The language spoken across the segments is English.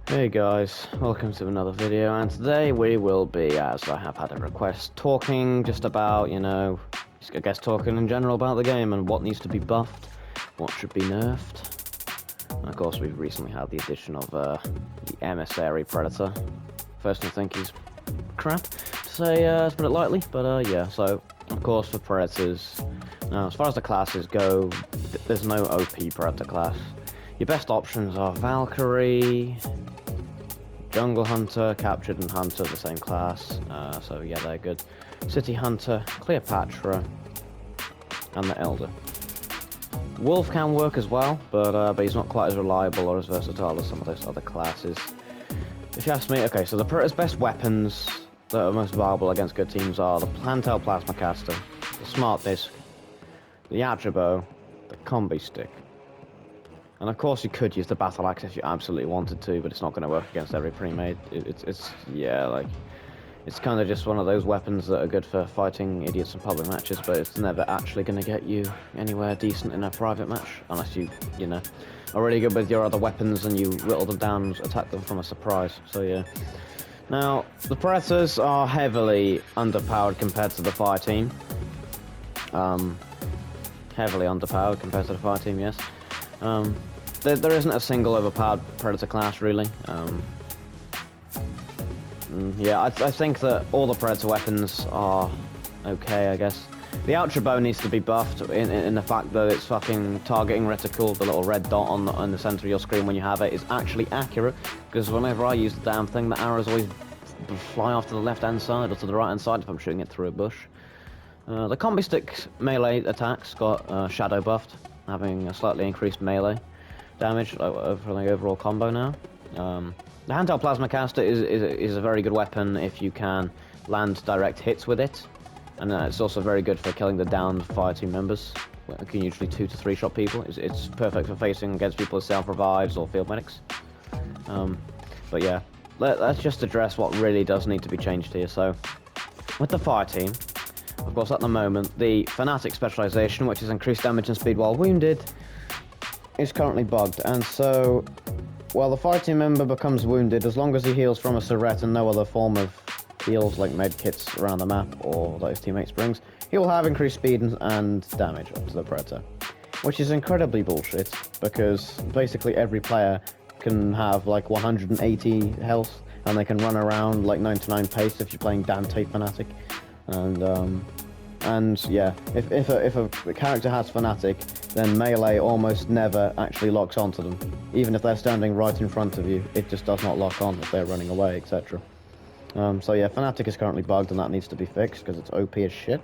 Hey guys, welcome to another video, and today we will be, as I have had a request, talking just about, I guess talking in general about the game and what needs to be buffed, what should be nerfed. And of course, we've recently had the addition of the emissary predator. First, I think he's crap, to say, to put it lightly, but yeah, so, of course, for predators, now, as far as the classes go, there's no OP predator class. Your best options are Valkyrie, Jungle Hunter, Captured and Hunter, the same class, so yeah, they're good. City Hunter, Cleopatra, and the Elder. Wolf can work as well, but he's not quite as reliable or as versatile as some of those other classes. If you ask me, okay, so the Predator's best weapons that are most viable against good teams are the Handheld Plasma Caster, the Smart Disc, the Archerbow, the Combi Stick. And of course you could use the Battle Axe if you absolutely wanted to, but it's not going to work against every pre-made. It's kind of just one of those weapons that are good for fighting idiots in public matches, but it's never actually going to get you anywhere decent in a private match, unless you are really good with your other weapons and you whittle them down and attack them from a surprise, so yeah. Now, the Predators are heavily underpowered compared to the fire team. Heavily underpowered compared to the fire team, yes. There isn't a single overpowered Predator class, really. Yeah, I think that all the Predator weapons are okay, I guess. The Ultra Bow needs to be buffed in the fact that its fucking targeting reticle, the little red dot on the center of your screen when you have it, is actually accurate, because whenever I use the damn thing, the arrows always fly off to the left-hand side or to the right-hand side if I'm shooting it through a bush. The Combi Stick melee attacks got Shadow buffed, having a slightly increased melee damage for the overall combo now. The Handheld Plasma Caster is a very good weapon if you can land direct hits with it, and it's also very good for killing the downed fire team members. It can usually 2 to 3 shot people. It's perfect for facing against people with self-revives or field medics. But yeah, let's just address what really does need to be changed here. So, with the fire team, of course, at the moment, the Fanatic specialization, which is increased damage and speed while wounded, is currently bugged, and so, while the fire team member becomes wounded, as long as he heals from a Surette and no other form of heals like medkits around the map or that his teammates brings, he will have increased speed and damage up to the Predator. Which is incredibly bullshit, because basically every player can have like 180 health, and they can run around like 99 pace if you're playing Dante Fanatic. And yeah, if a character has Fanatic, then melee almost never actually locks onto them. Even if they're standing right in front of you, it just does not lock on if they're running away, etc. So yeah, Fanatic is currently bugged, and that needs to be fixed because it's OP as shit.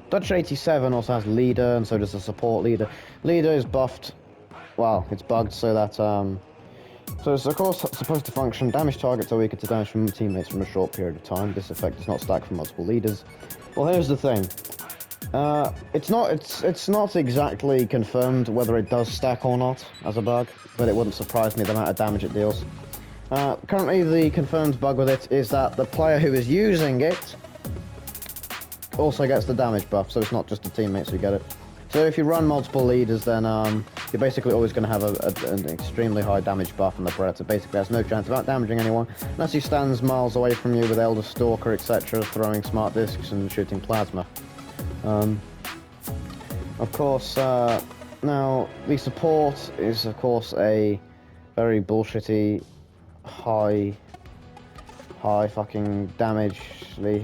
Dutch 87 also has Leader, and so does the support Leader. Leader is buffed, well, it's bugged so that so it's of course supposed to function. Damage targets are weaker to damage from teammates from a short period of time. This effect does not stack for multiple leaders. Well, here's the thing. It's not exactly confirmed whether it does stack or not as a bug, but it wouldn't surprise me the amount of damage it deals. Currently, the confirmed bug with it is that the player who is using it also gets the damage buff, so it's not just the teammates who get it. So if you run multiple leaders, then you're basically always going to have an extremely high damage buff, and the Predator basically has no chance of out-damaging anyone, unless he stands miles away from you with Elder Stalker, etc., throwing smart discs and shooting plasma. Of course, now, the support is, of course, a very bullshitty, high fucking damage,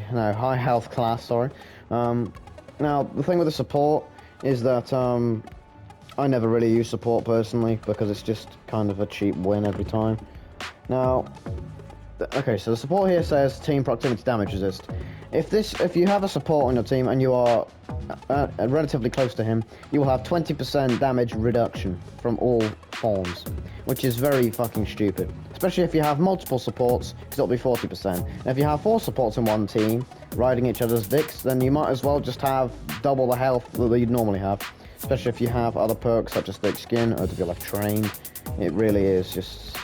high health class, sorry. Now, the thing with the support is that I never really use support personally, because it's just kind of a cheap win every time. Now, okay, so the support here says team proximity damage resist. If you have a support on your team and you are relatively close to him, you will have 20% damage reduction from all forms, which is very fucking stupid. Especially if you have multiple supports, because it'll be 40%. And if you have 4 supports in one team, riding each other's dicks, then you might as well just have double the health that you'd normally have. Especially if you have other perks such as thick skin or to be left trained. It really is just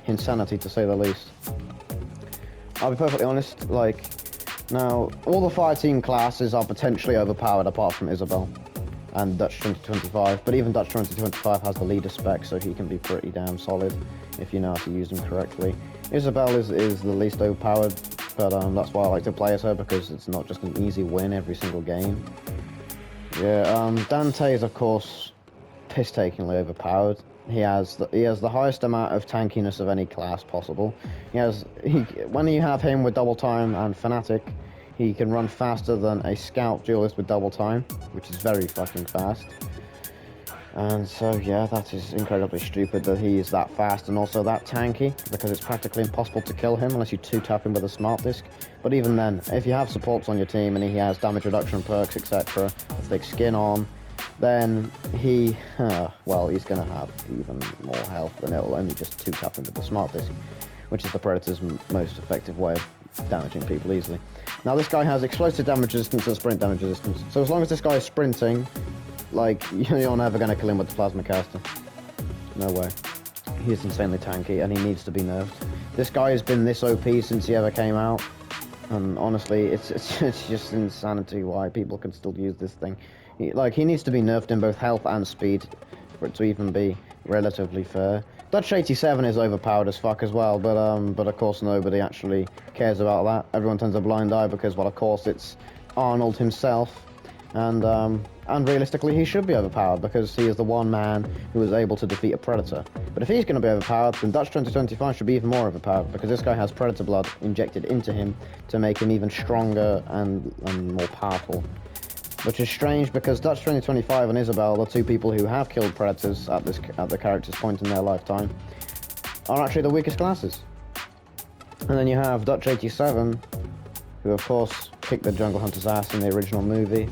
insanity, to say the least. I'll be perfectly honest, now, all the fire team classes are potentially overpowered apart from Isabel. and Dutch 2025, but even Dutch 2025 has the leader spec, so he can be pretty damn solid if you know how to use him correctly. Isabel is the least overpowered, but that's why I like to play as her, because it's not just an easy win every single game. Yeah, Dante is of course piss-takingly overpowered. He has the highest amount of tankiness of any class possible. When you have him with double time and fanatic, he can run faster than a scout duelist with double time, which is very fucking fast. And so yeah, that is incredibly stupid that he is that fast and also that tanky, because it's practically impossible to kill him unless you 2-tap him with a smart disc. But even then, if you have supports on your team and he has damage reduction perks, etc., thick skin on, then he, well, he's going to have even more health, and it'll only just 2-tap him with the smart disc, which is the Predator's most effective way of damaging people easily. Now this guy has explosive damage resistance and sprint damage resistance, so as long as this guy is sprinting, like, you're never going to kill him with the plasma caster. No way. He's insanely tanky and he needs to be nerfed. This guy has been this OP since he ever came out, and honestly, it's just insanity why people can still use this thing. He needs to be nerfed in both health and speed for it to even be relatively fair. Dutch 87 is overpowered as fuck as well, but of course nobody actually cares about that. Everyone turns a blind eye because, well, of course it's Arnold himself, and realistically he should be overpowered because he is the one man who is able to defeat a Predator. But if he's going to be overpowered, then Dutch 2025 should be even more overpowered, because this guy has Predator blood injected into him to make him even stronger and more powerful. Which is strange, because Dutch 2025 and Isabel, the two people who have killed Predators at the character's point in their lifetime, are actually the weakest classes. And then you have Dutch 87, who of course kicked the Jungle Hunter's ass in the original movie,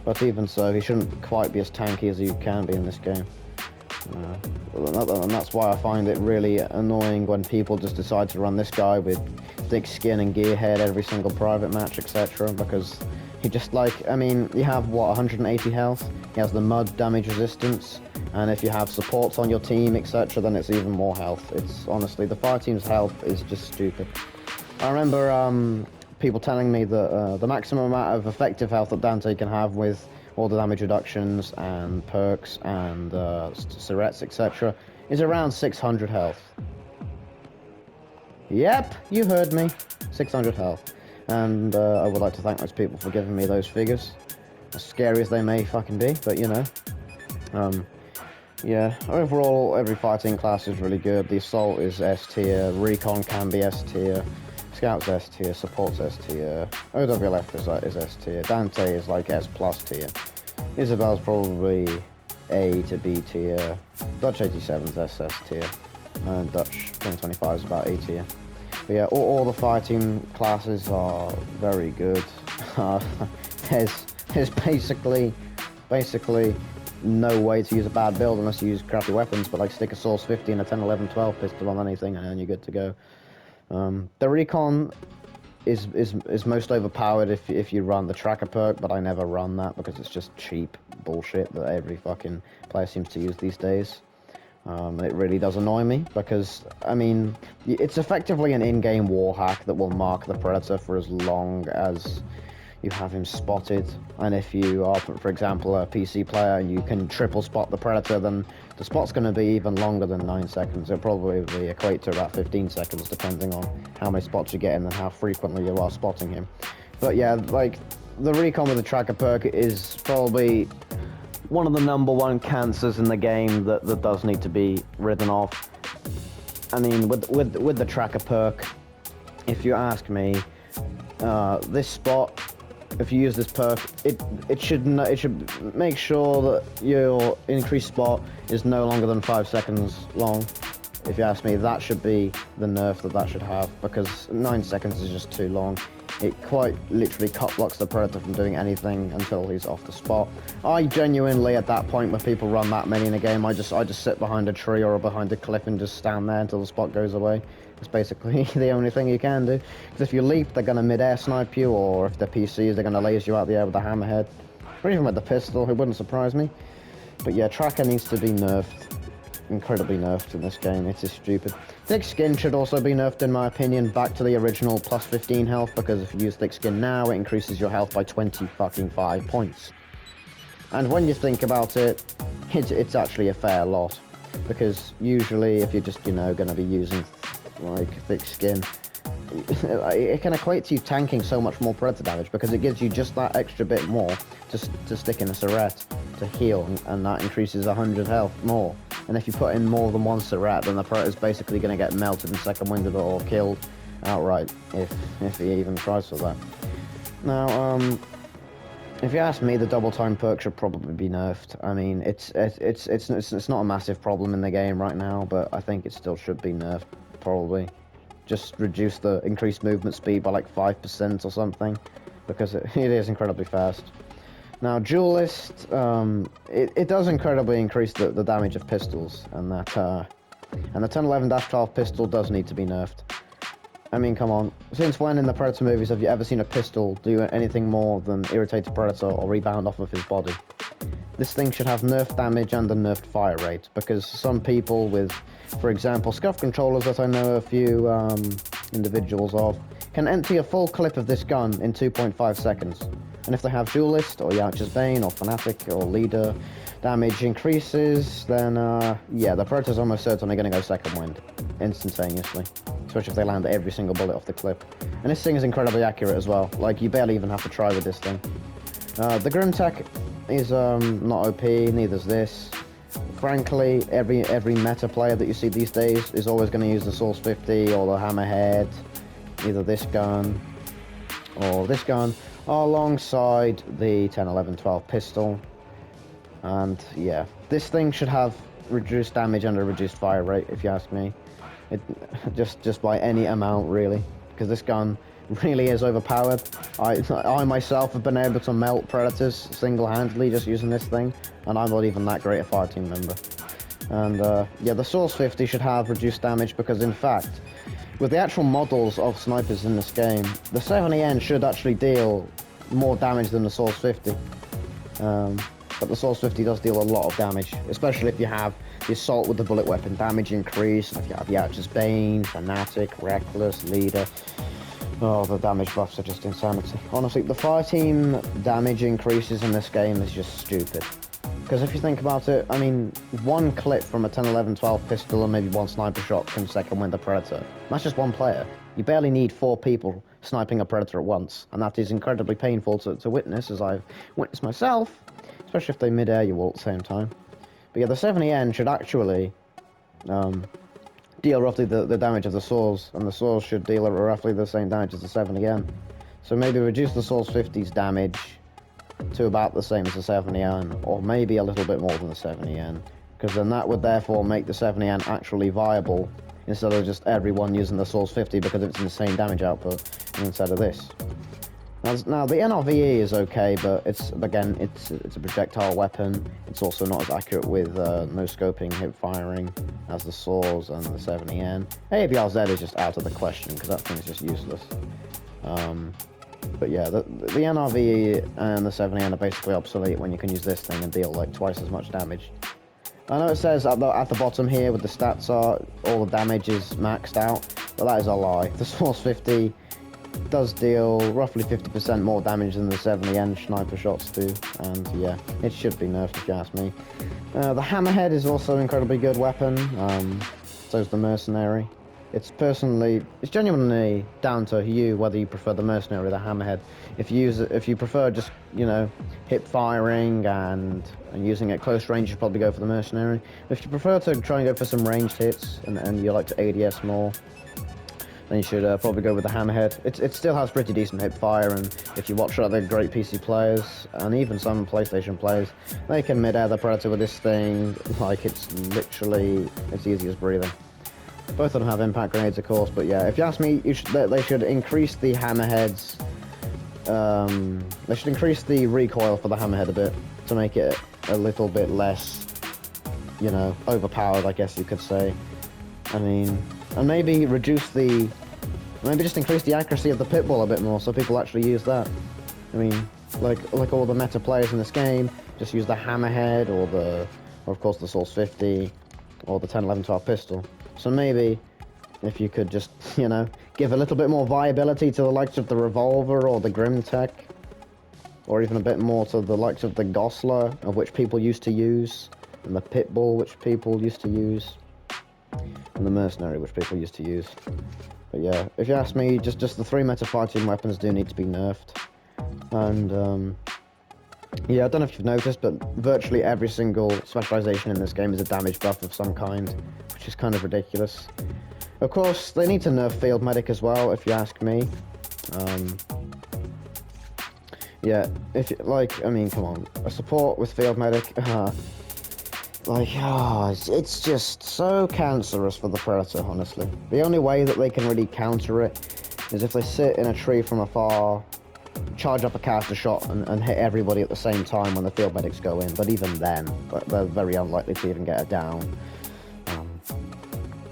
but even so, he shouldn't quite be as tanky as he can be in this game. And that's why I find it really annoying when people just decide to run this guy with thick skin and gearhead every single private match, etc., because he just, I mean, you have, what, 180 health? He has the mud damage resistance, and if you have supports on your team, etc., then it's even more health. It's, honestly, the fire team's health is just stupid. I remember, people telling me that, the maximum amount of effective health that Dante can have with all the damage reductions and perks and, Surrettes, etc., is around 600 health. Yep, you heard me. 600 health. And I would like to thank those people for giving me those figures, as scary as they may fucking be, but you know. Yeah, overall, every fighting class is really good. The Assault is S tier, Recon can be S tier, Scout's S tier, Support's S tier, OWLF is S tier, Dante is like S plus tier, Isabel's probably A to B tier, Dutch 87's SS tier, and Dutch 2025 is about A tier. But yeah, all the fighting classes are very good. There's basically no way to use a bad build unless you use crappy weapons, but like stick a Source 50 and a 10, 11, 12 pistol on anything and you're good to go. The Recon is most overpowered if you run the tracker perk, but I never run that because it's just cheap bullshit that every fucking player seems to use these days. It really does annoy me because, I mean, it's effectively an in-game war hack that will mark the Predator for as long as you have him spotted. And if you are, for example, a PC player and you can triple spot the Predator, then the spot's going to be even longer than 9 seconds. It'll probably equate to about 15 seconds, depending on how many spots you get in and how frequently you are spotting him. But yeah, like, the Recon with the tracker perk is probably one of the #1 cancers in the game that does need to be ridden off. I mean, with the tracker perk, if you ask me, this spot, if you use this perk, it should make sure that your increased spot is no longer than 5 seconds long. If you ask me, that should be the nerf that should have, because 9 seconds is just too long. It quite literally cut blocks the Predator from doing anything until he's off the spot. I genuinely, at that point where people run that many in a game, I just sit behind a tree or behind a cliff and just stand there until the spot goes away. It's basically the only thing you can do. Because if you leap, they're going to mid-air snipe you, or if they're PCs, they're going to laser you out the air with a hammerhead. Or even with the pistol, it wouldn't surprise me. But yeah, tracker needs to be nerfed. Incredibly nerfed in this game. It is stupid. Thick skin should also be nerfed, in my opinion, back to the original plus 15 health, because if you use thick skin now, it increases your health by 25 points. And when you think about it, it's actually a fair lot. Because usually if you're just, you know, going to be using, like, thick skin, it can equate to you tanking so much more predator damage because it gives you just that extra bit more to stick in a Surette to heal, and that increases 100 health more. And if you put in more than one Surette, then the predator's basically going to get melted and second winded or killed outright if he even tries for that. Now, if you ask me, the double time perk should probably be nerfed. I mean, it's not a massive problem in the game right now, but I think it still should be nerfed, probably. Just reduce the increased movement speed by like 5% or something, because it is incredibly fast. Now, Duelist, it does incredibly increase the damage of pistols, and that and the 1011-12 pistol does need to be nerfed. I mean, come on. Since when in the Predator movies have you ever seen a pistol do anything more than irritate a Predator or rebound off of his body? This thing should have nerfed damage and a nerfed fire rate, because some people with, for example, scuff controllers that I know a few individuals of, can empty a full clip of this gun in 2.5 seconds. And if they have Duelist, or Yautja's Bane, or Fanatic, or Leader, damage increases, then yeah, the Predator's almost certainly going to go second wind, instantaneously. Especially if they land every single bullet off the clip. And this thing is incredibly accurate as well, like you barely even have to try with this thing. The Grim Tech is not OP, neither's this. Frankly, every meta player that you see these days is always going to use the Source 50 or the Hammerhead, either this gun or this gun, alongside the 10-11-12 pistol. And yeah, this thing should have reduced damage and a reduced fire rate, if you ask me. It just by any amount, really, because this gun really is overpowered. I myself have been able to melt predators single-handedly just using this thing, and I'm not even that great a fireteam member. And yeah, the Source 50 should have reduced damage because, in fact, with the actual models of snipers in this game, the 70N should actually deal more damage than the Source 50. But the Source 50 does deal a lot of damage, especially if you have the Assault with the bullet weapon damage increase, and if you have Yautja's Bane, Fanatic, Reckless, Leader. Oh, the damage buffs are just insanity. Honestly, the fireteam damage increases in this game is just stupid. Because if you think about it, I mean, one clip from a 10-11-12 pistol and maybe one sniper shot can second win the Predator. That's just one player. You barely need 4 people sniping a Predator at once, and that is incredibly painful to witness, as I've witnessed myself, especially if they mid-air you all at the same time. But yeah, the 70N should actually deal roughly the damage of the Source, and the Source should deal roughly the same damage as the 70N. So maybe reduce the Source 50's damage to about the same as the 70N, or maybe a little bit more than the 70N, because then that would therefore make the 70N actually viable, instead of just everyone using the Source 50 because it's in the same damage output instead of this. Now the NRVE is okay, but it's a projectile weapon. It's also not as accurate with no scoping, hip firing as the Source and the 70N. ABRZ is just out of the question because that thing's just useless. But yeah, the NRVE and the 70N are basically obsolete when you can use this thing and deal like twice as much damage. I know it says at the bottom here with the stats are all the damage is maxed out, but that is a lie. The Source 50 does deal roughly 50% more damage than the 70N sniper shots do, and yeah, it should be nerfed if you ask me. The Hammerhead is also an incredibly good weapon, so is the Mercenary. It's genuinely down to you whether you prefer the Mercenary or the Hammerhead. If you prefer just, you know, hip firing and using it close range, you should probably go for the Mercenary. If you prefer to try and go for some ranged hits and you like to ADS more, then you should probably go with the Hammerhead. It still has pretty decent hip fire, and if you watch other great PC players, and even some PlayStation players, they can mid-air the Predator with this thing like it's literally as easy as breathing. Both of them have impact grenades, of course, but yeah, if you ask me, they should increase the Hammerheads. They should increase the recoil for the Hammerhead a bit to make it a little bit less, you know, overpowered, I guess you could say. I mean, and maybe just increase the accuracy of the pitbull a bit more, so people actually use that. I mean, like all the meta players in this game, just use the Hammerhead or of course the Source 50 or the 10-11-12 pistol. So maybe if you could just, you know, give a little bit more viability to the likes of the Revolver or the Grim Tech, or even a bit more to the likes of the Gosler, of which people used to use, and the Pitbull, which people used to use, and the Mercenary, which people used to use. But yeah, if you ask me, just the 3 meta fighting weapons do need to be nerfed. And yeah, I don't know if you've noticed, but virtually every single specialization in this game is a damage buff of some kind, which is kind of ridiculous. Of course, they need to nerf Field Medic as well, if you ask me. Yeah, I mean, come on, a support with Field Medic, it's just so cancerous for the Predator, honestly. The only way that they can really counter it is if they sit in a tree from afar, charge up a caster shot, and hit everybody at the same time when the Field Medics go in. But even then, they're very unlikely to even get it down.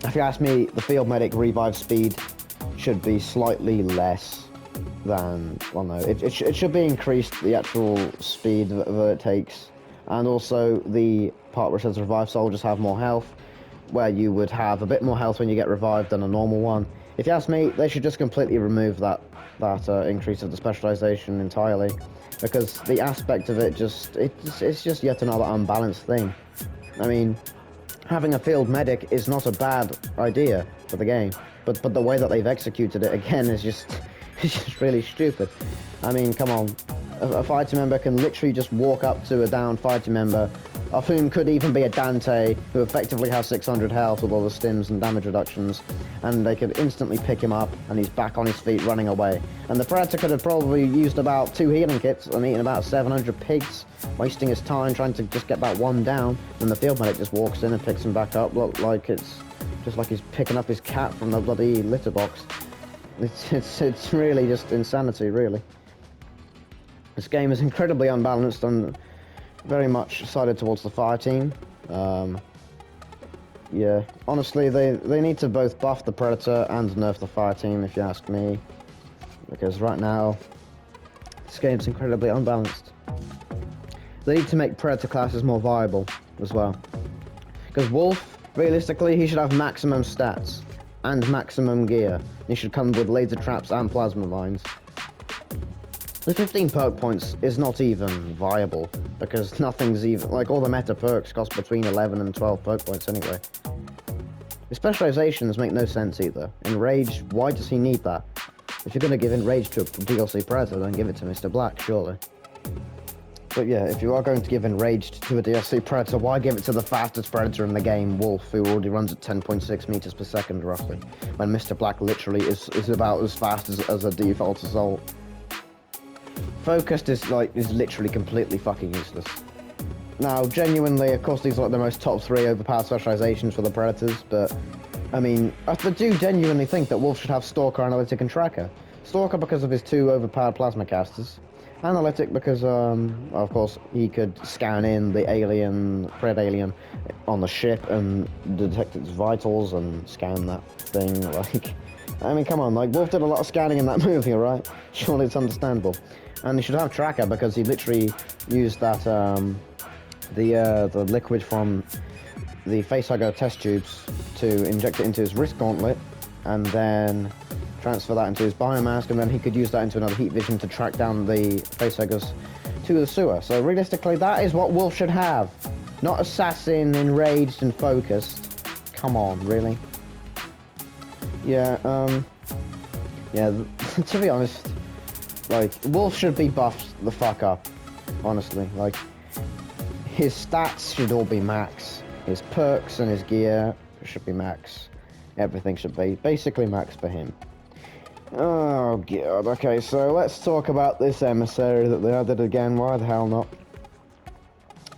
If you ask me, the Field Medic revive speed should be slightly less than, well, no, it should be increased, the actual speed that it takes. And also the part where it says revive soldiers have more health, where you would have a bit more health when you get revived than a normal one. If you ask me, they should just completely remove that increase of the specialization entirely, because the aspect of it it's just yet another unbalanced thing. I mean, having a field medic is not a bad idea for the game, but the way that they've executed it again is just it's just really stupid. I mean, come on, a fighting member can literally just walk up to a downed fighting member, of whom could even be a Dante, who effectively has 600 health with all the stims and damage reductions, and they could instantly pick him up, and he's back on his feet running away. And the Predator could have probably used about 2 healing kits and eaten about 700 pigs, wasting his time trying to just get that one down, and the field medic just walks in and picks him back up, like it's just like he's picking up his cat from the bloody litter box. It's really just insanity, really. This game is incredibly unbalanced and very much sided towards the fire team. Yeah, honestly, they need to both buff the Predator and nerf the fire team, if you ask me, because right now this game's incredibly unbalanced. They need to make Predator classes more viable as well, because Wolf, realistically, he should have maximum stats and maximum gear. He should come with laser traps and plasma mines. The 15 perk points is not even viable, because nothing's even, like, all the meta perks cost between 11 and 12 perk points anyway. The specializations make no sense either. Enraged, why does he need that? If you're going to give Enraged to a DLC Predator, then give it to Mr. Black, surely. But yeah, if you are going to give Enraged to a DLC Predator, why give it to the fastest Predator in the game, Wolf, who already runs at 10.6 meters per second, roughly, when Mr. Black literally is about as fast as a default assault. Focused is literally completely fucking useless. Now, genuinely, of course, these are like the most top 3 overpowered specializations for the Predators, but, I mean, I do genuinely think that Wolf should have Stalker, Analytic, and Tracker. Stalker because of his 2 overpowered plasma casters. Analytic because, of course, he could scan in the alien, Pred alien, on the ship and detect its vitals and scan that thing, like... I mean, come on, like, Wolf did a lot of scanning in that movie, alright? Surely it's understandable. And he should have Tracker because he literally used that, the liquid from the facehugger test tubes to inject it into his wrist gauntlet, and then transfer that into his biomask, and then he could use that into another heat vision to track down the facehuggers to the sewer. So realistically, that is what Wolf should have. Not Assassin, Enraged, and Focused. Come on, really? Yeah, yeah, to be honest, like, Wolf should be buffed the fuck up, honestly. Like, his stats should all be max. His perks and his gear should be max. Everything should be basically max for him. Oh god, okay, so let's talk about this emissary that they added again. Why the hell not?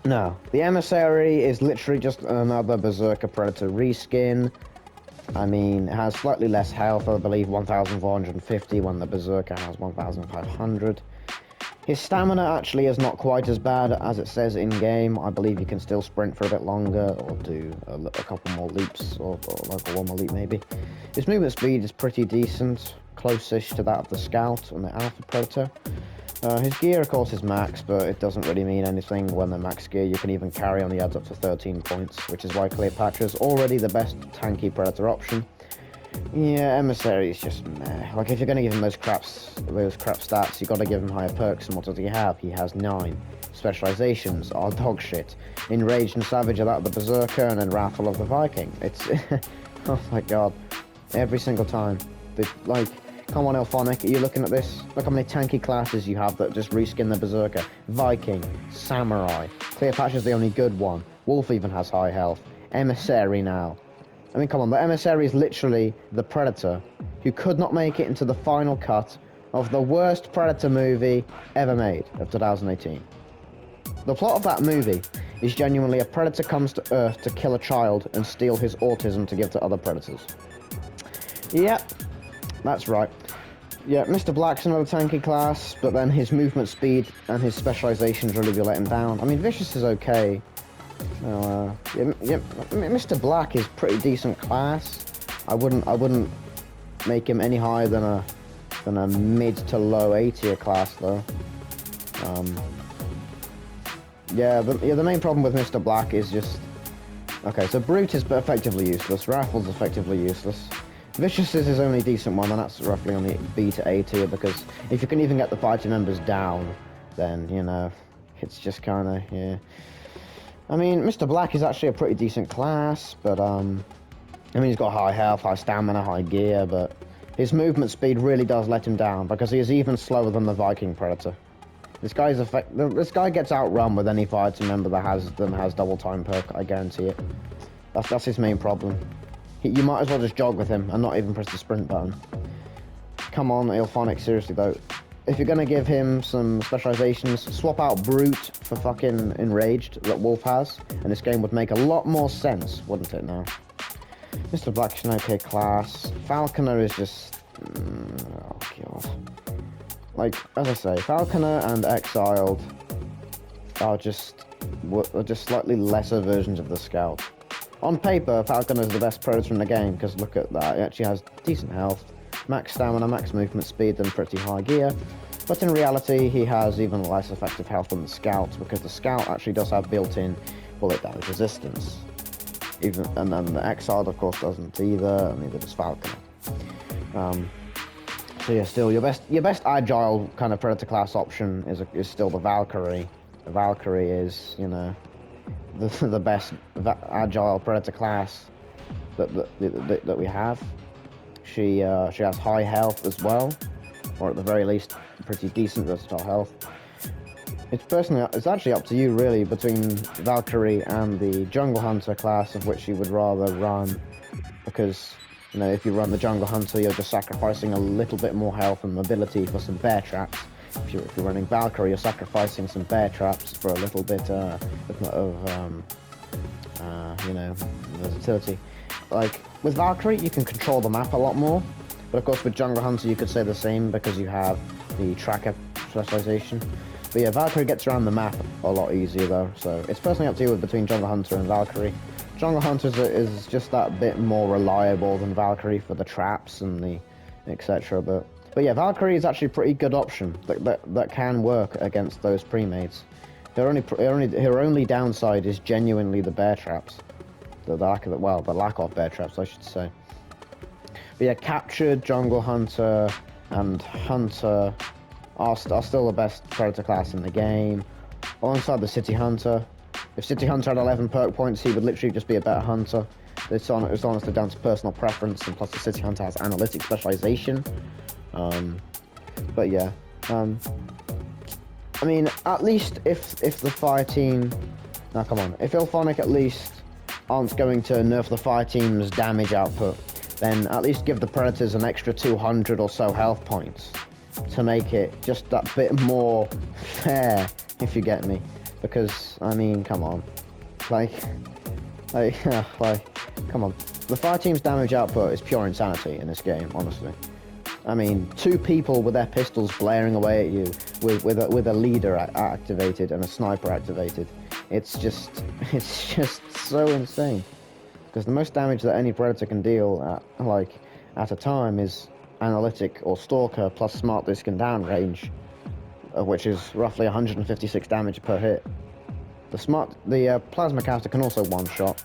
No, the emissary is literally just another Berserker Predator reskin. I mean, it has slightly less health, I believe 1,450 when the Berserker has 1,500. His stamina actually is not quite as bad as it says in-game. I believe you can still sprint for a bit longer, or do a couple more leaps, or like one more leap maybe. His movement speed is pretty decent, close-ish to that of the Scout and the Alpha Predator. His gear, of course, is max, but it doesn't really mean anything when the max gear you can even carry only adds up to 13 points, which is why Cleopatra's already the best tanky Predator option. Yeah, Emissary is just meh. Like, if you're gonna give him those crap stats, you gotta give him higher perks, and what does he have? He has 9. Specializations are dog shit. Enraged and Savage are that of the Berserker, and then Wrathful of the Viking. It's... oh my god. Every single time. Like, come on, Elphonic, are you looking at this? Look how many tanky classes you have that just reskin the Berserker. Viking, Samurai, Cleopatra's the only good one. Wolf even has high health. Emissary now. I mean, come on, the Emissary is literally the Predator who could not make it into the final cut of the worst Predator movie ever made of 2018. The plot of that movie is genuinely a Predator comes to Earth to kill a child and steal his autism to give to other Predators. Yep, that's right. Yeah, Mr. Black's another tanky class, but then his movement speed and his specializations really do let him down. I mean, Vicious is okay. Mr. Black is pretty decent class. I wouldn't make him any higher than a mid to low A tier class though. The main problem with Mr. Black is just okay. So Brute is effectively useless. Raffle's effectively useless. Vicious is his only decent one, and that's roughly on the B to A tier because if you can even get the party members down, then you know it's just kind of yeah. I mean, Mr. Black is actually a pretty decent class, but, I mean, he's got high health, high stamina, high gear, but his movement speed really does let him down, because he is even slower than the Viking Predator. This guy gets outrun with any fighter member that has double time perk, I guarantee it. That's his main problem. You might as well just jog with him, and not even press the sprint button. Come on, Ilphonic, seriously though. If you're gonna give him some specializations, swap out Brute for fucking Enraged that Wolf has, and this game would make a lot more sense, wouldn't it now? Mr. Black's an okay class. Falconer is just... oh god. Like, as I say, Falconer and Exiled are just slightly lesser versions of the Scout. On paper, Falconer is the best Predator in the game, because look at that, he actually has decent health, max stamina, max movement speed, and pretty high gear. But in reality, he has even less effective health than the Scout, because the Scout actually does have built-in bullet damage resistance. And then the Exiled, of course, doesn't either, and neither does Falconer. So yeah, still, your best agile kind of Predator class option is still the Valkyrie. The Valkyrie is, you know, the best agile Predator class that we have. She has high health as well, or at the very least, pretty decent versatile health. It's actually up to you really between Valkyrie and the Jungle Hunter class of which you would rather run, because you know if you run the Jungle Hunter, you're just sacrificing a little bit more health and mobility for some bear traps. If you're running Valkyrie, you're sacrificing some bear traps for a little bit of you know, versatility. Like, with Valkyrie, you can control the map a lot more, but of course with Jungle Hunter you could say the same because you have the tracker specialization. But yeah, Valkyrie gets around the map a lot easier though, so it's personally up to you between Jungle Hunter and Valkyrie. Jungle Hunter is just that bit more reliable than Valkyrie for the traps and the etc. But yeah, Valkyrie is actually a pretty good option that can work against those pre-mates. Her only downside is genuinely the bear traps. The lack of bear traps, I should say. But yeah, Captured, Jungle Hunter, and Hunter are still the best Predator class in the game, alongside the City Hunter. If City Hunter had 11 perk points, he would literally just be a better Hunter. It's honestly down to personal preference, and plus the City Hunter has analytic specialization. But yeah, I mean, at least if the fire team... Now come on, if Ilphonic at least aren't going to nerf the fire team's damage output, then at least give the Predators an extra 200 or so health points to make it just that bit more fair, if you get me. Because, I mean, come on. Like, come on. The fire team's damage output is pure insanity in this game, honestly. I mean, 2 people with their pistols blaring away at you with a leader activated and a sniper activated. It's just so insane. Because the most damage that any Predator can deal at a time is Analytic or Stalker plus Smart Disc and Downrange, which is roughly 156 damage per hit. The Plasma Caster can also one-shot.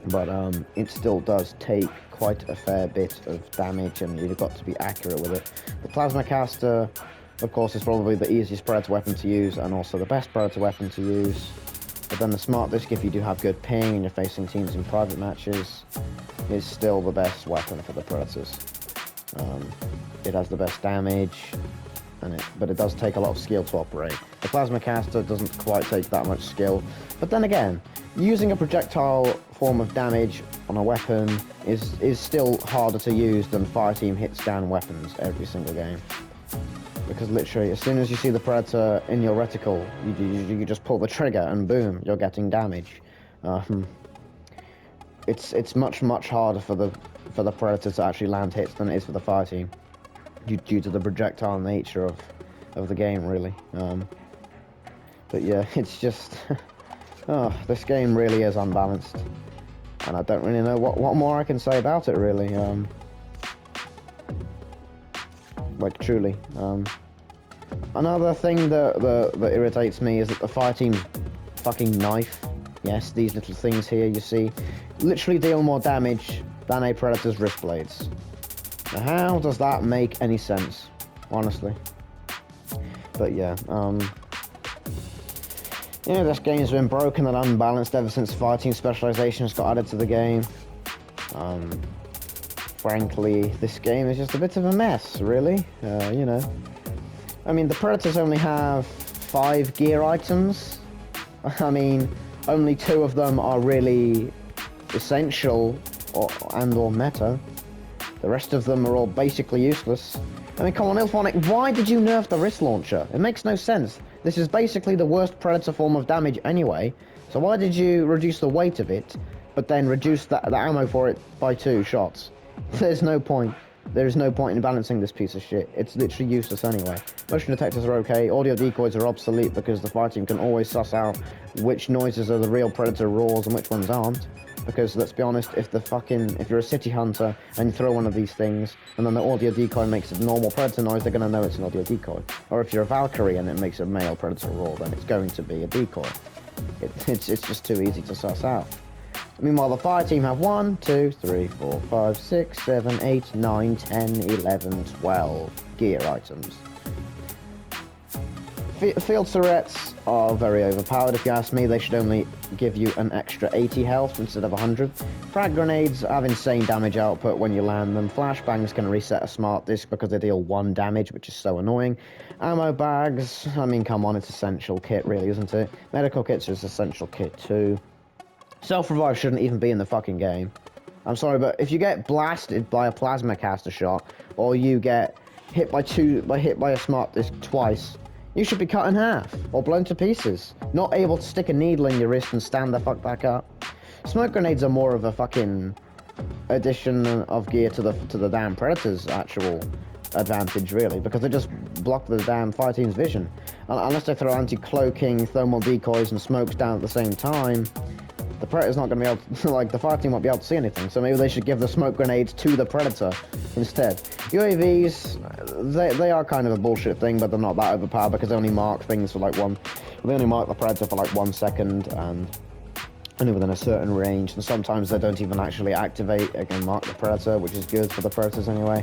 but it still does take quite a fair bit of damage, and you've got to be accurate with it. The Plasma Caster, of course, is probably the easiest Predator weapon to use, and also the best Predator weapon to use. But then the Smart Disc, if you do have good ping and you're facing teams in private matches, is still the best weapon for the Predators. It has the best damage, but it does take a lot of skill to operate. The Plasma Caster doesn't quite take that much skill, but then again, using a projectile form of damage on a weapon is still harder to use than fireteam hit-scan weapons every single game. Because literally, as soon as you see the Predator in your reticle, you just pull the trigger and boom, you're getting damage. It's much harder for the Predator to actually land hits than it is for the fireteam, due to the projectile nature of the game, really. But yeah, it's just oh, this game really is unbalanced, and I don't really know what more I can say about it, really. Like, truly. Another thing that irritates me is that the fireteam's fucking knife, yes, these little things here you see, literally deal more damage than a Predator's wrist blades. Now, how does that make any sense, honestly? But yeah, yeah, this game's been broken and unbalanced ever since fireteam specializations got added to the game. Frankly, this game is just a bit of a mess, really. You know, I mean, the Predators only have 5 gear items. I mean, only 2 of them are really essential or meta. The rest of them are all basically useless. I mean, come on, Ilphonic, why did you nerf the wrist launcher? It makes no sense. This is basically the worst Predator form of damage anyway, so why did you reduce the weight of it, but then reduce the ammo for it by 2 shots? There's no point. There is no point in balancing this piece of shit. It's literally useless anyway. Motion detectors are okay, audio decoys are obsolete because the fireteam can always suss out which noises are the real Predator roars and which ones aren't. Because let's be honest, if you're a city hunter and you throw one of these things and then the audio decoy makes a normal Predator noise, they're gonna know it's an audio decoy. Or if you're a Valkyrie and it makes a male Predator roar, then it's going to be a decoy. It's just too easy to suss out. Meanwhile, the fireteam have 1, 2, 3, 4, 5, 6, 7, 8, 9, 10, 11, 12 gear items. Field turrets are very overpowered, if you ask me. They should only give you an extra 80 health instead of 100. Frag grenades have insane damage output when you land them. Flashbangs can reset a smart disc because they deal 1 damage, which is so annoying. Ammo bags, I mean, come on, it's essential kit, really, isn't it? Medical kits is essential kit too. Self-revive shouldn't even be in the fucking game. I'm sorry, but if you get blasted by a plasma caster shot, or you get hit by a smart disc twice, you should be cut in half, or blown to pieces. Not able to stick a needle in your wrist and stand the fuck back up. Smoke grenades are more of a fucking addition of gear to the damn Predator's actual advantage, really, because they just block the damn fireteam's vision. Unless they throw anti-cloaking, thermal decoys, and smokes down at the same time, the Predator's not going to be able to, like, the fireteam won't be able to see anything, so maybe they should give the smoke grenades to the Predator instead. UAVs, they are kind of a bullshit thing, but they're not that overpowered because they only mark things for like they only mark the Predator for like 1 second and only within a certain range, and sometimes they don't even actually activate and mark the Predator, which is good for the Predators anyway.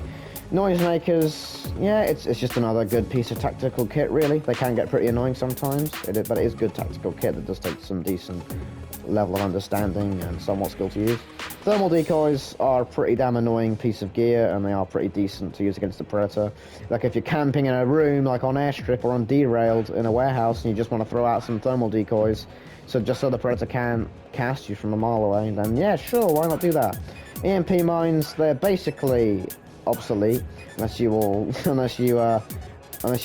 Noisemakers, yeah, it's just another good piece of tactical kit, really. They can get pretty annoying sometimes, but it is good tactical kit that does take some decent level of understanding and somewhat skill to use. Thermal decoys are a pretty damn annoying piece of gear, and they are pretty decent to use against the Predator. Like if you're camping in a room, like on airstrip or on derailed in a warehouse, and you just want to throw out some thermal decoys, so the Predator can cast you from a mile away, then yeah, sure, why not do that? Emp Mines, they're basically obsolete unless you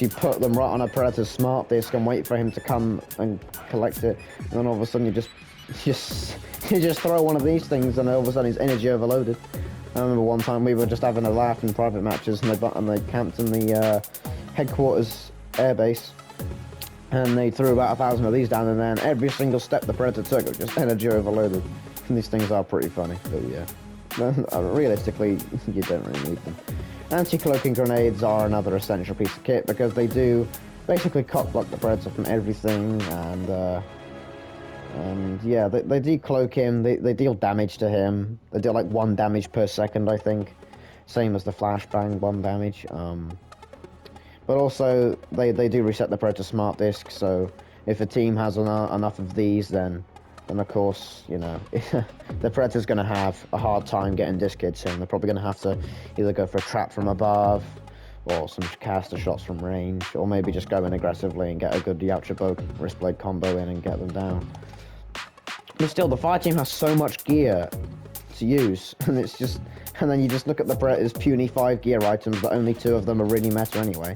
put them right on a Predator's smart disc and wait for him to come and collect it, and then all of a sudden you just throw one of these things and all of a sudden he's energy overloaded. I remember one time we were just having a laugh in private matches, and they camped in the headquarters airbase, and they threw about 1,000 of these down, and then every single step the Predator took was just energy overloaded. And these things are pretty funny, but yeah. Realistically, you don't really need them. Anti-cloaking grenades are another essential piece of kit because they do basically cock block the Predator from everything, and And yeah, they decloak him, they deal damage to him. They deal like 1 damage per second, I think. Same as the flashbang, 1 damage. But also, they do reset the Predator Smart Disc, so if a team has enough of these, then of course, you know, the Predator's going to have a hard time getting disc hits in. They're probably going to have to either go for a trap from above, or some caster shots from range, or maybe just go in aggressively and get a good Yautja wristblade combo in and get them down. But still, the fire team has so much gear to use, and it's just, and then you just look at the Predator's puny 5 gear items, but only 2 of them are really meta anyway.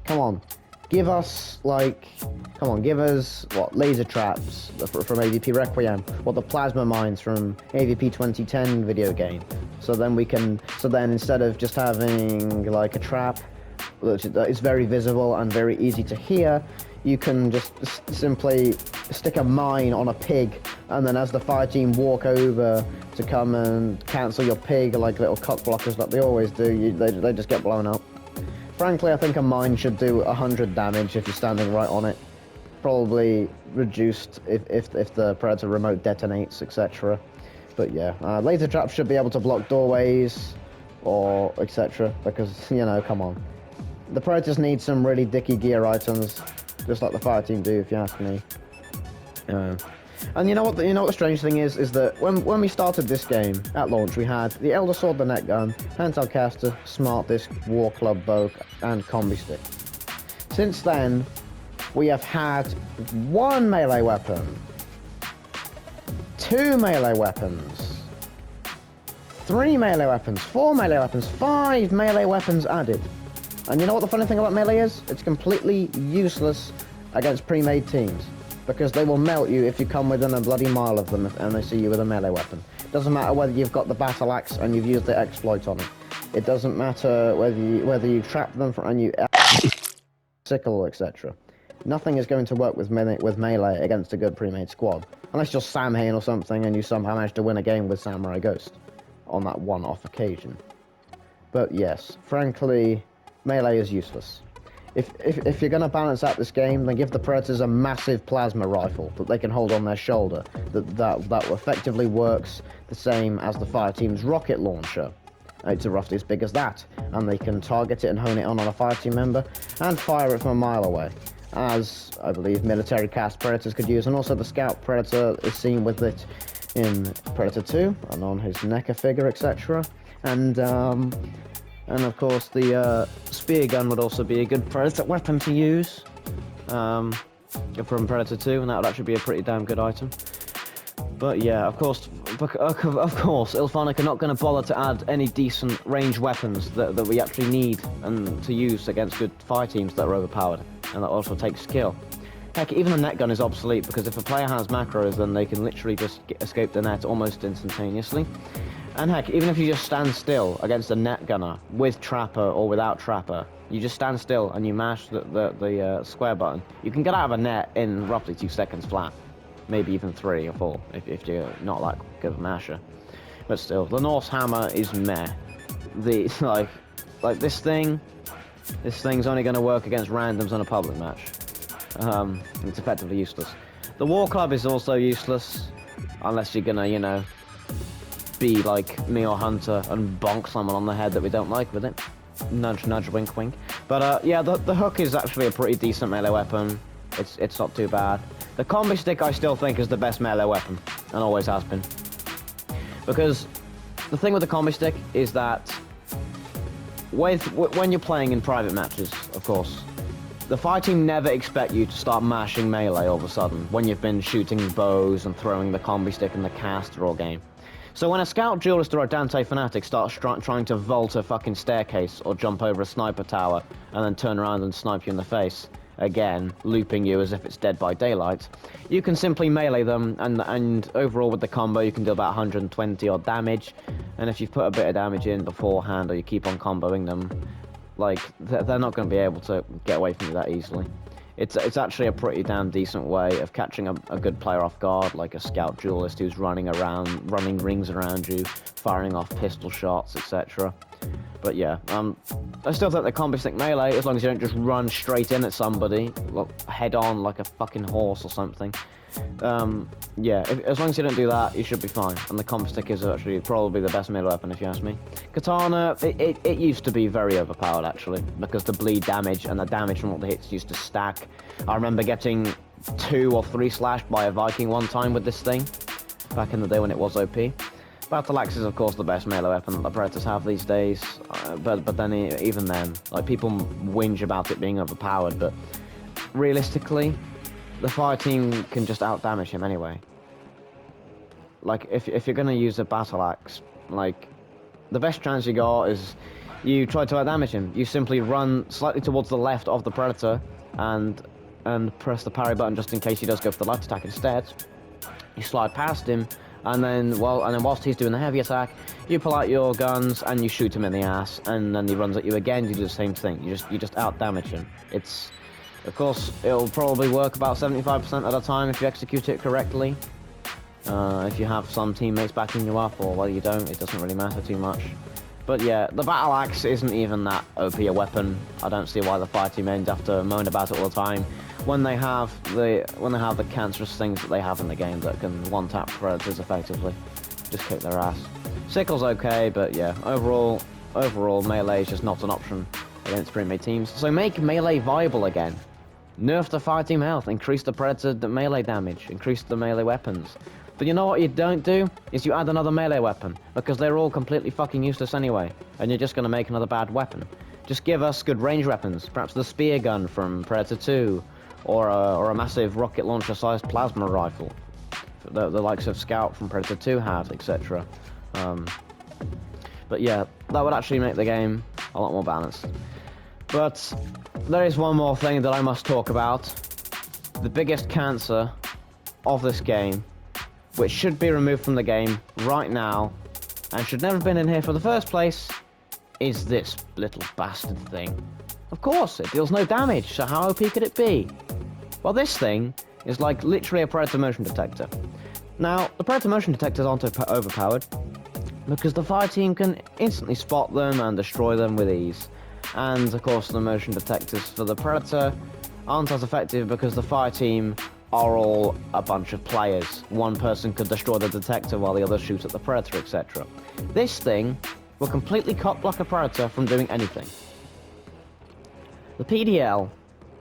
Come on, give us, like, give us, what, laser traps from AVP Requiem, or the plasma mines from AVP 2010 video game. So then instead of just having, like, a trap that is very visible and very easy to hear, you can just simply stick a mine on a pig, and then as the fire team walk over to come and cancel your pig, like little cock blockers like they always do, they just get blown up. Frankly, I think a mine should do 100 damage if you're standing right on it. Probably reduced if the Predator remote detonates, etc. But yeah, laser traps should be able to block doorways, or etc. Because, you know, come on. The Predators need some really dicky gear items, just like the fire team do, if you ask me. And you know what the strange thing is that when we started this game at launch, we had the Elder Sword, the net gun, handheld caster, smart disc, war club bow, and combi stick. Since then, we have had 1 melee weapon, 2 melee weapons, 3 melee weapons, 4 melee weapons, 5 melee weapons added. And you know what the funny thing about melee is? It's completely useless against pre-made teams, because they will melt you if you come within a bloody mile of them and they see you with a melee weapon. It doesn't matter whether you've got the battle axe and you've used the exploit on it. It doesn't matter whether you trap them and you sickle, etc. Nothing is going to work with melee against a good pre-made squad, unless you're Samhain or something and you somehow manage to win a game with Samurai Ghost on that one-off occasion. But yes, frankly, melee is useless. If you're going to balance out this game, then give the Predators a massive plasma rifle that they can hold on their shoulder, that effectively works the same as the fire team's rocket launcher. It's roughly as big as that, and they can target it and hone it on a fire team member and fire it from a mile away, as I believe military cast Predators could use, and also the Scout Predator is seen with it in Predator 2 and on his NECA figure, etc. And of course, the spear gun would also be a good Predator weapon to use from Predator 2, and that would actually be a pretty damn good item. But yeah, of course, Ilfanik are not going to bother to add any decent range weapons that we actually need and to use against good fire teams that are overpowered, and that also takes skill. Heck, even the net gun is obsolete, because if a player has macros, then they can literally just escape the net almost instantaneously. And heck, even if you just stand still against a net gunner, with Trapper or without Trapper, you just stand still and you mash the square button, you can get out of a net in roughly 2 seconds flat. Maybe even 3 or 4, if you're not that good of a masher. But still, the Norse hammer is meh. Like this thing's only going to work against randoms on a public match. It's effectively useless. The war club is also useless, unless you're gonna, you know, be like me or Hunter and bonk someone on the head that we don't like with it. Nudge, nudge, wink, wink. But yeah, the hook is actually a pretty decent melee weapon. It's not too bad. The combi stick I still think is the best melee weapon, and always has been. Because the thing with the combi stick is that when you're playing in private matches, of course, the fire team never expect you to start mashing melee all of a sudden when you've been shooting bows and throwing the combi stick and the caster all game. So when a scout duelist or a Dante fanatic starts trying to vault a fucking staircase or jump over a sniper tower and then turn around and snipe you in the face, again, looping you as if it's Dead by Daylight, you can simply melee them, and overall with the combo you can do about 120 odd damage, and if you've put a bit of damage in beforehand or you keep on comboing them, like, they're not going to be able to get away from you that easily. It's actually a pretty damn decent way of catching a good player off guard, like a scout duelist who's running rings around you, firing off pistol shots, etc. But yeah, I still think the combi stick melee, as long as you don't just run straight in at somebody, head on like a fucking horse or something. Yeah, as long as you don't do that, you should be fine. And the combi stick is actually probably the best melee weapon, if you ask me. Katana, it used to be very overpowered, actually, because the bleed damage and the damage from all the hits used to stack. I remember getting 2 or 3 slashed by a Viking one time with this thing, back in the day when it was OP. Battle Axe is, of course, the best melee weapon that the Predators have these days, but then even then, like, people whinge about it being overpowered, but realistically, the fire team can just out-damage him anyway. Like, if you're gonna use a Battle Axe, like, the best chance you got is you try to out-damage him. You simply run slightly towards the left of the Predator and press the parry button just in case he does go for the left attack instead. You slide past him, and then whilst he's doing the heavy attack, you pull out your guns and you shoot him in the ass, and then he runs at you again. You do the same thing. You just out damage him. It's, of course, it'll probably work about 75% of the time if you execute it correctly. If you have some teammates backing you up, or well, you don't, it doesn't really matter too much. But yeah, the Battle Axe isn't even that OP a weapon. I don't see why the fire team ends have to moan about it all the time when they have the cancerous things that they have in the game that can one-tap Predators effectively. Just kick their ass. Sickle's okay, but yeah, overall melee is just not an option against pre-made teams. So make melee viable again. Nerf the fire team health, increase the Predator melee damage, increase the melee weapons. But you know what you don't do? Is you add another melee weapon, because they're all completely fucking useless anyway, and you're just gonna make another bad weapon. Just give us good range weapons, perhaps the spear gun from Predator 2, or a massive rocket launcher-sized plasma rifle, the likes of Scout from Predator 2 had, etc. But yeah, that would actually make the game a lot more balanced. But there is one more thing that I must talk about. The biggest cancer of this game, which should be removed from the game right now, and should never have been in here for the first place, is this little bastard thing. Of course, it deals no damage, so how OP could it be? Well, this thing is like literally a Predator motion detector. Now, the Predator motion detectors aren't overpowered, because the fire team can instantly spot them and destroy them with ease. And, of course, the motion detectors for the Predator aren't as effective because the fire team are all a bunch of players. One person could destroy the detector while the other shoots at the Predator, etc. This thing will completely cock-block a Predator from doing anything. The PDL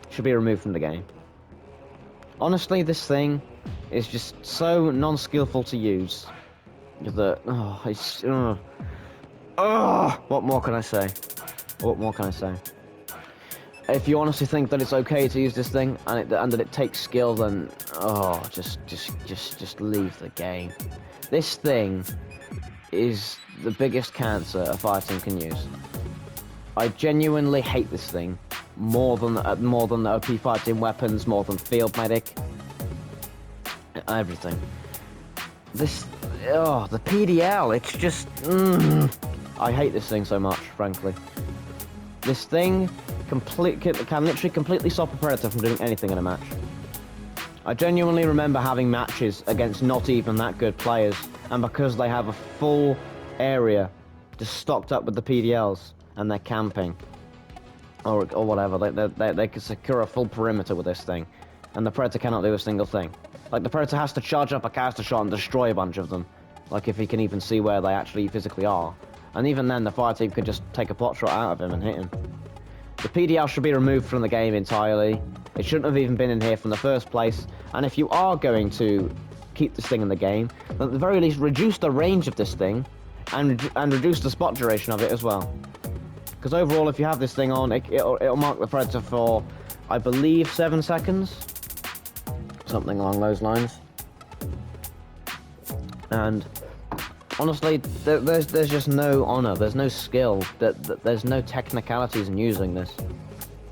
should be removed from the game. Honestly, this thing is just so non-skillful to use that, what more can I say? What more can I say? If you honestly think that it's okay to use this thing and that it takes skill, then just leave the game. This thing is the biggest cancer a fire team can use. I genuinely hate this thing more than the OP fire team weapons, more than Field Medic, everything. The PDL, it's just I hate this thing so much, frankly. This thing can literally completely stop a Predator from doing anything in a match. I genuinely remember having matches against not even that good players, and because they have a full area just stocked up with the PDLs and they're camping, or whatever, they can secure a full perimeter with this thing, and the Predator cannot do a single thing. Like, the Predator has to charge up a caster shot and destroy a bunch of them, like if he can even see where they actually physically are. And even then, the fire team could just take a pot shot out of him and hit him. The PDL should be removed from the game entirely. It shouldn't have even been in here from the first place. And if you are going to keep this thing in the game, then at the very least reduce the range of this thing and reduce the spot duration of it as well. Because overall, if you have this thing on, it'll mark the Predator for, I believe, 7 seconds. Something along those lines. And honestly, there's just no honor, there's no skill, there's no technicalities in using this,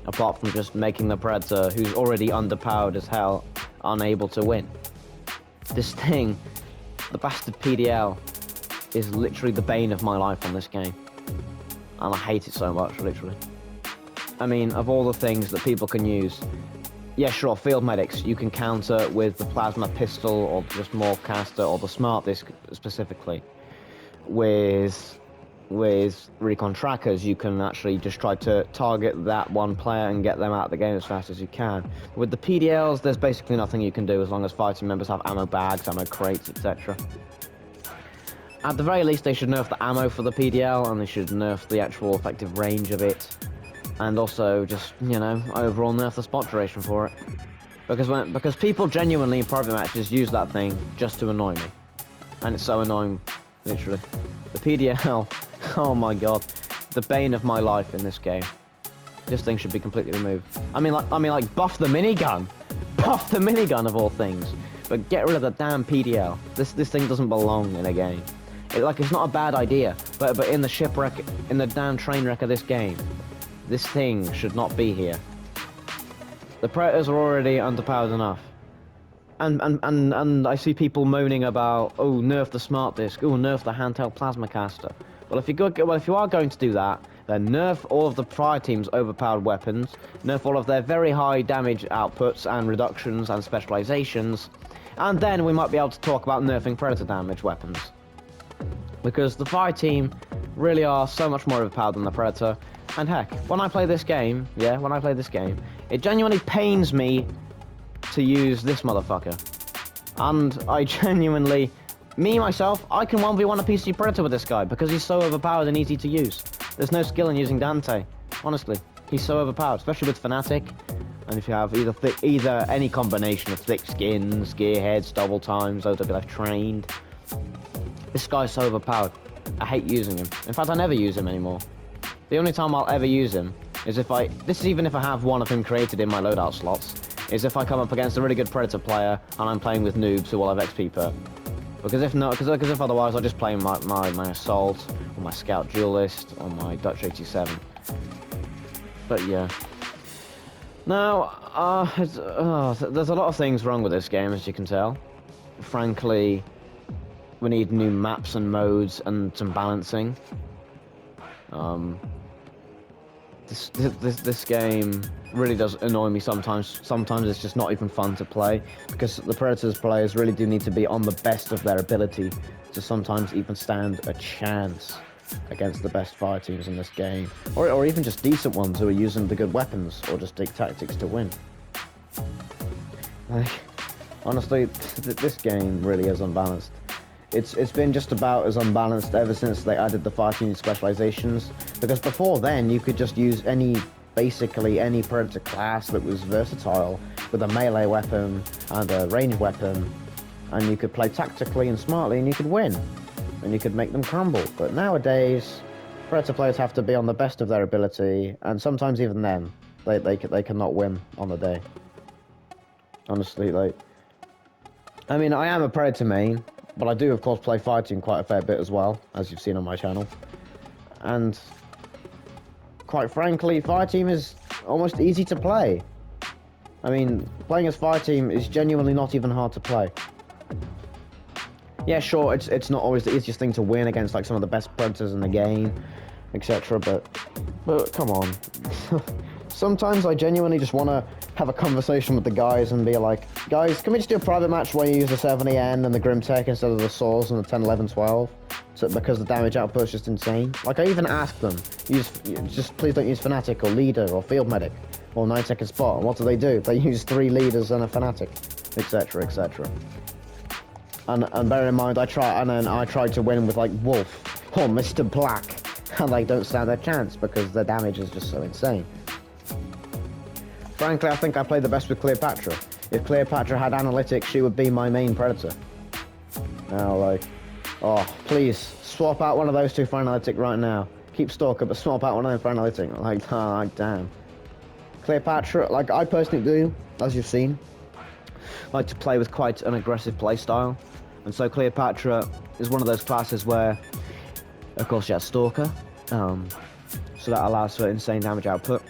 apart from just making the Predator, who's already underpowered as hell, unable to win. This thing, the bastard PDL, is literally the bane of my life on this game. And I hate it so much, literally. I mean, of all the things that people can use, yeah, sure, Field Medics, you can counter with the Plasma Pistol, or just more caster, or the Smart Disc specifically, with with recon trackers, you can actually just try to target that one player and get them out of the game as fast as you can. With the PDLs, there's basically nothing you can do as long as fighting members have ammo bags, ammo crates, etc. At the very least, they should nerf the ammo for the PDL, and they should nerf the actual effective range of it, and also just, you know, overall nerf the spot duration for it. Because people genuinely in private matches use that thing just to annoy me, and it's so annoying, literally. The PDL, oh my god, the bane of my life in this game. This thing should be completely removed. I mean, like buff the minigun, buff the minigun of all things, but get rid of the damn PDL. This thing doesn't belong in a game. It's not a bad idea, but in the shipwreck, in the damn train wreck of this game, this thing should not be here. The Predators are already underpowered enough. And I see people moaning about, oh, nerf the smart disc, oh, nerf the handheld plasma caster. Well, if you are going to do that, then nerf all of the fire team's overpowered weapons, nerf all of their very high damage outputs and reductions and specializations, and then we might be able to talk about nerfing Predator damage weapons. Because the fire team really are so much more overpowered than the Predator. And heck, when I play this game, it genuinely pains me to use this motherfucker. And I genuinely, myself, I can 1v1 a PC Predator with this guy because he's so overpowered and easy to use. There's no skill in using Dante. Honestly, he's so overpowered, especially with Fnatic. And if you have either any combination of thick skins, gearheads, double times, OWF trained, this guy's so overpowered. I hate using him. In fact, I never use him anymore. The only time I'll ever use him is this is even if I have one of him created in my loadout slots, is if I come up against a really good Predator player and I'm playing with noobs who will have XP perk. Because if not, because if otherwise I'll just play my Assault, or my Scout Duelist, or my Dutch 87. But yeah. Now, there's a lot of things wrong with this game, as you can tell. Frankly, we need new maps and modes and some balancing. This game really does annoy me sometimes. Sometimes it's just not even fun to play, because the Predators players really do need to be on the best of their ability to sometimes even stand a chance against the best fire teams in this game, or even just decent ones who are using the good weapons or just dig tactics to win. Like, honestly, this game really is unbalanced. It's been just about as unbalanced ever since they added the fire team specializations, because before then you could just use basically any Predator class that was versatile with a melee weapon and a ranged weapon, and you could play tactically and smartly and you could win, and you could make them crumble. But nowadays, Predator players have to be on the best of their ability, and sometimes even then, they cannot win on the day. Honestly, like, I mean, I am a Predator main, but I do, of course, play fighting quite a fair bit as well, as you've seen on my channel. And quite frankly, Fireteam is almost easy to play. I mean, playing as Fireteam is genuinely not even hard to play. Yeah, sure, it's not always the easiest thing to win against like some of the best Predators in the game, etc. But come on. Sometimes I genuinely just want to have a conversation with the guys and be like, guys, can we just do a private match where you use the 70N and the Grimtech instead of the Saws and the 10, 11, 12? Because the damage output is just insane. Like, I even asked them, just please don't use Fnatic or Leader or Field Medic or 9-second Spot. And what do? They use 3 Leaders and a Fnatic, etc, etc. And bear in mind, I tried to win with like Wolf or Mr. Black, and they don't stand a chance because their damage is just so insane. Frankly, I think I played the best with Cleopatra. If Cleopatra had analytics, she would be my main Predator. Now, like, oh, please, swap out one of those two for analytic right now. Keep Stalker, but swap out one of them for analytic. Like, oh, damn. Cleopatra, like, I personally do, as you've seen, like to play with quite an aggressive playstyle. And so Cleopatra is one of those classes where, of course, she has Stalker, so that allows for insane damage output.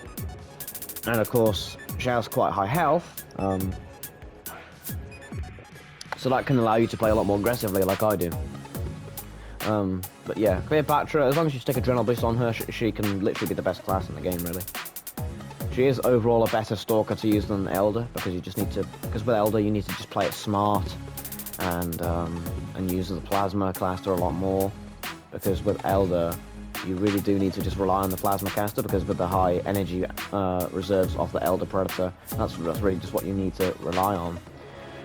And of course, she has quite high health, so that can allow you to play a lot more aggressively like I do. But yeah, Cleopatra, as long as you stick Adrenal Boost on her, she can literally be the best class in the game, really. She is overall a better Stalker to use than Elder, because with Elder you need to just play it smart, and use the Plasma Cluster a lot more, because with Elder, you really do need to just rely on the Plasma Caster, because with the high energy reserves of the Elder Predator, that's really just what you need to rely on.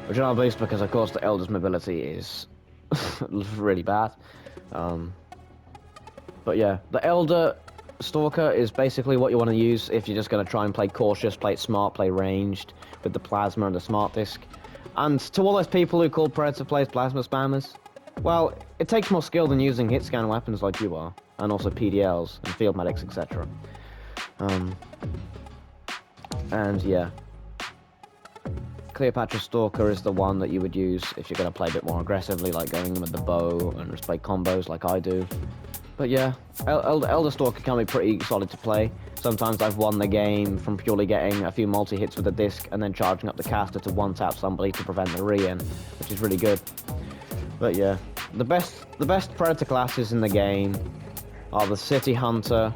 Which is not least because, of course, the Elder's mobility is really bad. But yeah, the Elder Stalker is basically what you want to use if you're just going to try and play cautious, play it smart, play ranged with the Plasma and the Smart Disc. And to all those people who call Predator players Plasma spammers, well, it takes more skill than using hit scan weapons like you are, and also PDLs and field medics, etc. And yeah, Cleopatra Stalker is the one that you would use if you're going to play a bit more aggressively, like going in with the bow and just play combos like I do. But yeah, Elder Stalker can be pretty solid to play. Sometimes I've won the game from purely getting a few multi-hits with the disc and then charging up the caster to one-tap somebody to prevent the re-in, which is really good. But yeah, the best Predator classes in the game are the City Hunter,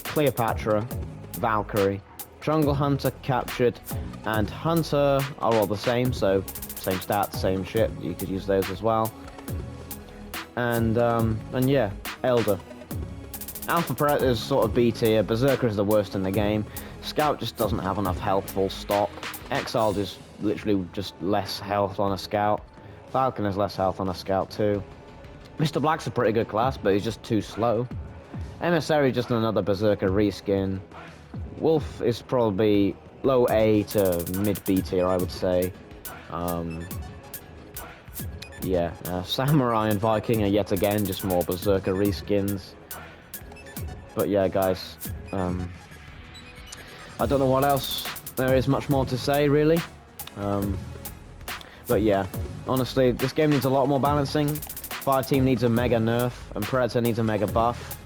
Cleopatra, Valkyrie, Jungle Hunter, Captured, and Hunter are all the same, so same stats, same shit, you could use those as well. And yeah, Elder. Alpha Predator is sort of B tier, Berserker is the worst in the game, Scout just doesn't have enough health, full stop, Exiled is literally just less health on a Scout, Falcon has less health on a Scout too, Mr. Black's a pretty good class, but he's just too slow, Emissary is just another Berserker reskin, Wolf is probably low A to mid B tier, I would say. Yeah, Samurai and Viking are yet again just more Berserker reskins. But yeah, guys, I don't know what else there is much more to say, really. But yeah, honestly, this game needs a lot more balancing. Fireteam needs a mega nerf, and Predator needs a mega buff.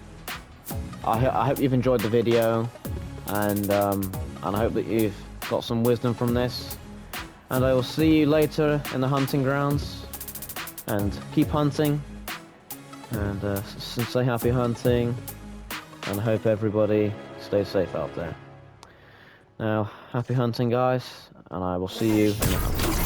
I hope you've enjoyed the video, and I hope that you've got some wisdom from this. And I will see you later in the hunting grounds. And keep hunting. And say happy hunting. And I hope everybody stays safe out there. Now, happy hunting, guys. And I will see you in the hunt.